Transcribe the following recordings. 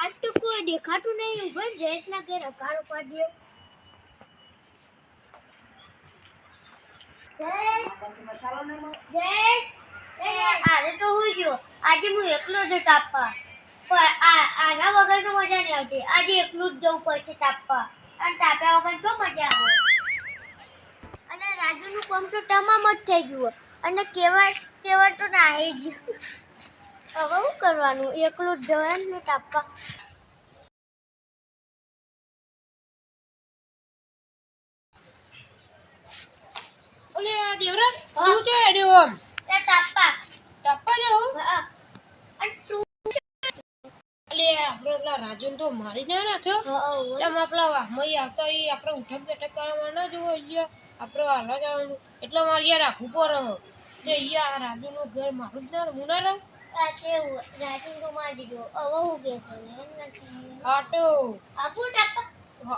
आज तो कोई देखा तो नहीं ऊपर जैस ना के रखा पड़ दियो अरे तो हुई जो आज હું એકલો જ ટાપવા આના વગર તો મજા નહીં આવતી આજે એકલું જ જવું પડશે ટાપવા અને ટાપ્યા વગર તો મજા આવે અને રાજુનું કામ તો તમામ જ થઈ ગયું અને કેવા તો નાહી ગયું હવે શું કરવાનું એકલું જ જવાનું ને ટાપવા ઓલે આ દેવરા તું છે એડ્યો આમ એ ટાપા જાવ અને તું અલે આપણા રાજન તો મારી ના નાખ્યો તેમ આપણા વાહમાં આવતા એ આપણે ઉઠક બેઠક કરવા ના જોવો અહીંયા આપણે હાલા જવાનું એટલે મારે યાર રાખવું પડે તે અહીંયા રાજુનું ઘર મારું જ ના હું ના રહું રાજુ તો મારી દીધો હવે હું કે આટો આપું ટાપા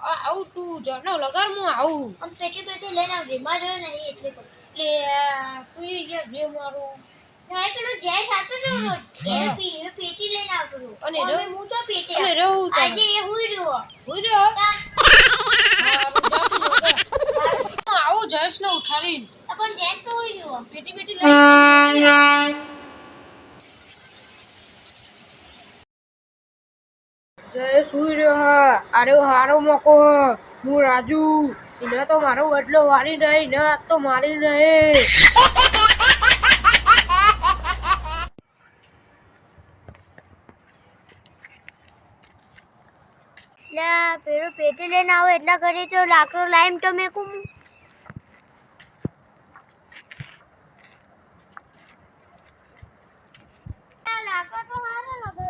આવું તું જનો લગાર હું આવું આમ પેટી લઈને આવજે માં જો નહીં એટલે લે તું યાર જે મારું ના પેલો જય સાતો જો પેટી લઈને આવતો અને હું તો પેટી અને રહું આજે એ હુઈ રહ્યો આવું જયેશ ને ઉઠાવી પણ જય તો હુઈ રહ્યો પેટી લઈ જયેશ હુઈ રહ્યો અરે હારો મોકો હું રાજુ એને તો મારો બદલો વારી રહી ને આજ તો મારી રહે પેલો પેટી લઈને આવો એટલા કરી તો લાકડો લાઈમ તો મેં કું લાકડો તો હારો લાગે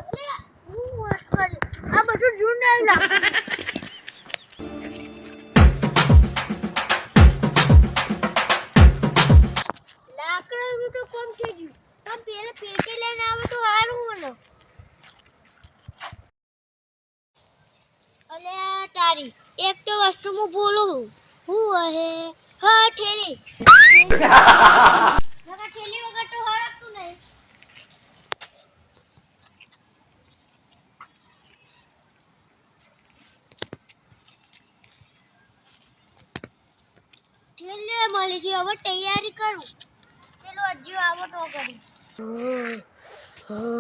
હું વાત કરી આ બધું જૂન નહીં લાગે લાકડો તો કોમ થઈ ગયું પણ પેલા પેટી લઈને આવે તો હારું મને અલે તારી એક તો વસ્તુ હું બોલું હું હે હા ઠેલી નકા ઠેલી વગર તો હરકતું નહીં ઠેલી મળી ગઈ હવે તૈયારી કરું પેલો હજી આવો તો કરી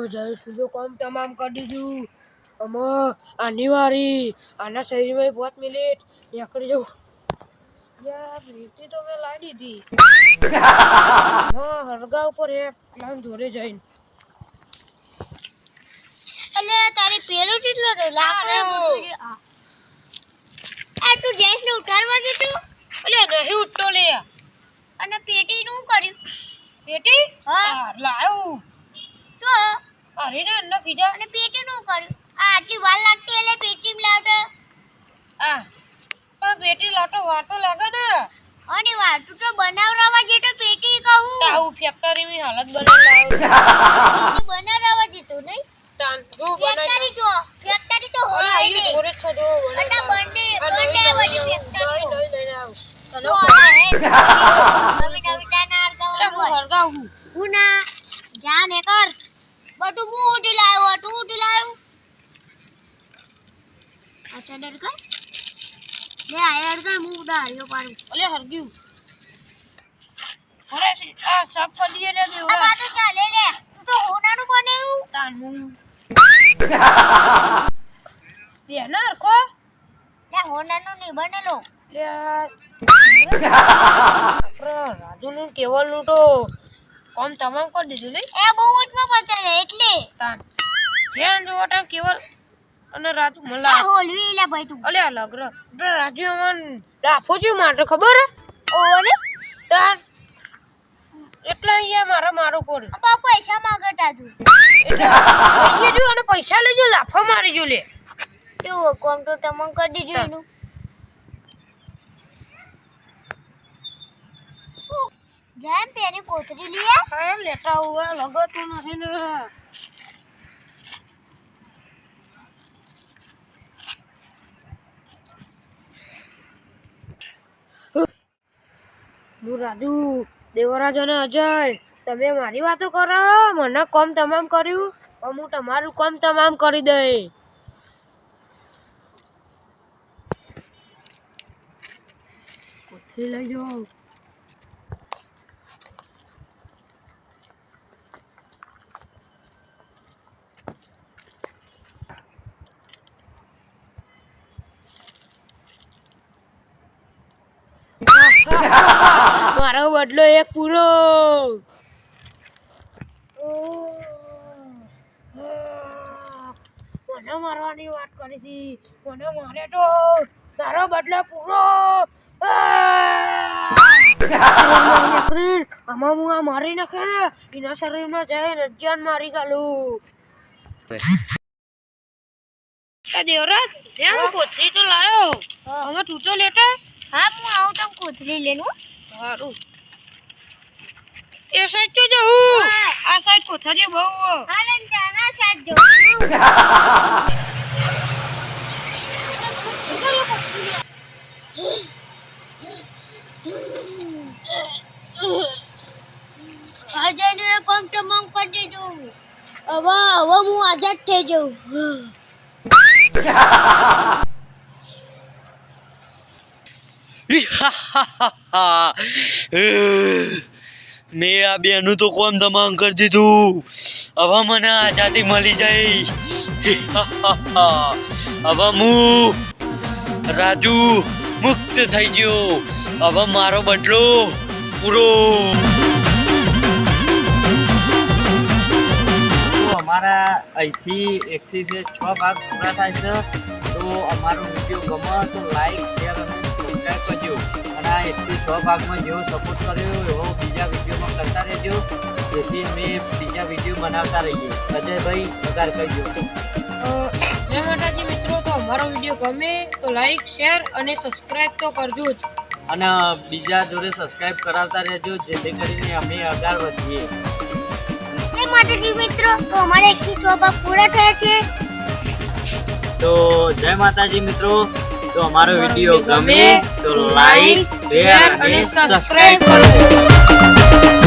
જય સુધો કામ તમામ કરી દીધું આની વારી આના શરીરમાં 5 મિનિટ નીકળી જાઉં યાર નીતિ તો મેં લાવી દીધી હા હરગા ઉપર એક લાઈન જોડે જઈને અલે તારી પેલો કેટલો રે લાકડો આ તું જૈસને ઉઠાડવા દીધું અલે નહીં ઉઠતો લે અને પેટી નું કર્યું પેટી હા લાયો જો અરે ને ન કીધા અને પેટી નું કર્યું આટલી વાર લાગતી એટલે પેટી લાવતો આ પણ પેટી લાટો વાતો લાગે ને અને વાટું તો બનાવરાવા જેતો પેટી કહું આવું ફેક્ટરી ની હાલત બનાવી પેટી બનાવરાવા જેતો નહીં તાન જો ફેક્ટરી જો ફેક્ટરી તો હોય આયુ જોરે છો જો અટા બંને વાળી ફેક્ટરી નઈ લઈને આવ ચલો નવી તાનાર એટલે હું હરગાવું હું ના જા ને કર બધું હું ઉડી લાવ્યો તું ઉડી લાવ્યો અચ્છા ડર કર લે આયર કા હું ઉડાડ્યો પાડું અલે હરગ્યું ઓરે આ સાફ કરી દે રે આ દેવરા બાતો ચાલે લે તું તો હોનાનું બનેવું તાન હું દે ના કો લે હોનાનું નહીં બનેલો લે રાજુનું કેવલનું તો કામ તમામ કરી દીધું લે એ બહુ ઓછમાં પચાડે એટલે તાન જેન જો ટા કેવલ અને રાજુ મલા હોલવી લે ભાઈ તું અલે લગર રાજુ મન રાફો છે માટે ખબર ઓલે તાન એટલે અહીંયા મારો કોડ પા પૈસા માંગતા તું એટલે જો અને પૈસા લેજો લાફો મારી જો લે કેવો કોમ તો તમન કરી દીધું એનું જેમ પેરી કોતરી લીએ અરે લેતા હુઆ લગતું નથી ને હું રાજુ દેવરાજ અને અજય તમે મારી વાતો કરો મને કામ તમામ કર્યું હું તમારું કામ તમામ કરી દઈ કોથળી લઈ જાઓ. મારો બદલો એક પૂરો. મને મારવાની વાત કરી હતી, મને મારે તો તારો બદલો પૂરો. આમાં હું આ મારી નાખે ને એના શરીરમાં જઈને જાન મારી ગાલું. દેવરાજ હું કોથળી તો લાયો. હવે તું તો લેટા. હા હું આવું તો કોથળી લેનું. સારું એ સાઈડ તો જવું. આ સાઈડ કોથળી બહુ. અરે જાના સાથ જો. આજે ને કોમ તમામ કરી દીધું. હવે હું આઝાદ થઈ જાઉં. મેં આ બેનું તો કોમ તમામ કરી દીધું. હવે મને આઝાદી મળી જાય. હવે હું રાજુ મુક્ત થઈ ગયો. હવે મારો બદલો પૂરો. અમારા અહીંથી 1 થી 6 ભાગ પૂરા થાય છે. તો અમારો વિડીયો ગમે તો લાઈક શેર અને સબસ્ક્રાઈબ કરજો. અને આ 1 થી 6 ભાગમાં જેવો સપોર્ટ કર્યો એવો બીજા વિડીયોમાં કરતા રહેજો, જેથી અમે બીજા વિડીયો બનાવતા રહીએ. અજયભાઈ પગાર કરજો. જય માતાજી મિત્રો. તો અમારો વિડીયો ગમે તો લાઈક શેર અને સબસ્ક્રાઇબ તો કરજો જ. અને બીજા જોડે સબસ્ક્રાઈબ કરાવતા રહેજો, જેથી કરીને અમે આગળ વધીએ. જય માતાજી મિત્રો. તો અમારે 1 થી 6 ભાગ પૂરા થયા છે. તો જય માતાજી મિત્રો. તો અમારો વિડીયો ગમે તો લાઈક શેર અને સબસ્ક્રાઈબ કરજો.